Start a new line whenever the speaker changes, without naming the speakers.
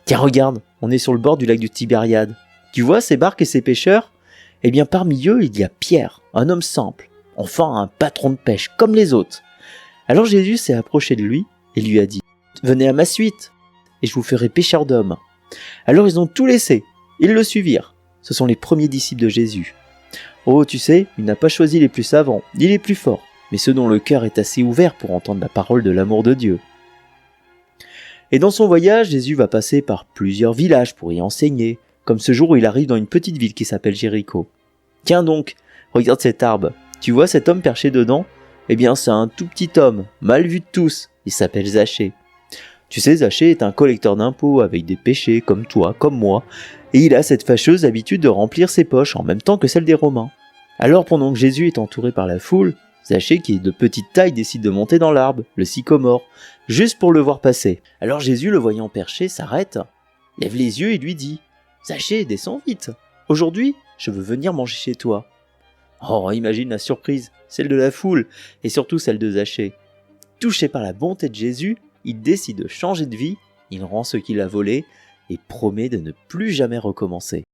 Tiens, regarde, on est sur le bord du lac du Tibériade. Tu vois ces barques et ces pêcheurs ? Eh bien, parmi eux, il y a Pierre, un homme simple, enfin un patron de pêche, comme les autres. Alors Jésus s'est approché de lui et lui a dit « Venez à ma suite, et je vous ferai pêcheurs d'hommes. » Alors ils ont tout laissé, ils le suivirent. Ce sont les premiers disciples de Jésus. Oh, tu sais, il n'a pas choisi les plus savants, ni les plus forts, mais ceux dont le cœur est assez ouvert pour entendre la parole de l'amour de Dieu. Et dans son voyage, Jésus va passer par plusieurs villages pour y enseigner, comme ce jour où il arrive dans une petite ville qui s'appelle Jéricho. Tiens donc, regarde cet arbre, tu vois cet homme perché dedans ? Eh bien c'est un tout petit homme, mal vu de tous, il s'appelle Zachée. Tu sais, Zachée est un collecteur d'impôts avec des péchés comme toi, comme moi, et il a cette fâcheuse habitude de remplir ses poches en même temps que celle des Romains. Alors pendant que Jésus est entouré par la foule, Zachée, qui est de petite taille, décide de monter dans l'arbre, le sycomore, juste pour le voir passer. Alors Jésus, le voyant perché, s'arrête, lève les yeux et lui dit « Zachée, descends vite, aujourd'hui, je veux venir manger chez toi. » Oh, imagine la surprise, celle de la foule, et surtout celle de Zachée. Touché par la bonté de Jésus, il décide de changer de vie, il rend ce qu'il a volé, et promet de ne plus jamais recommencer.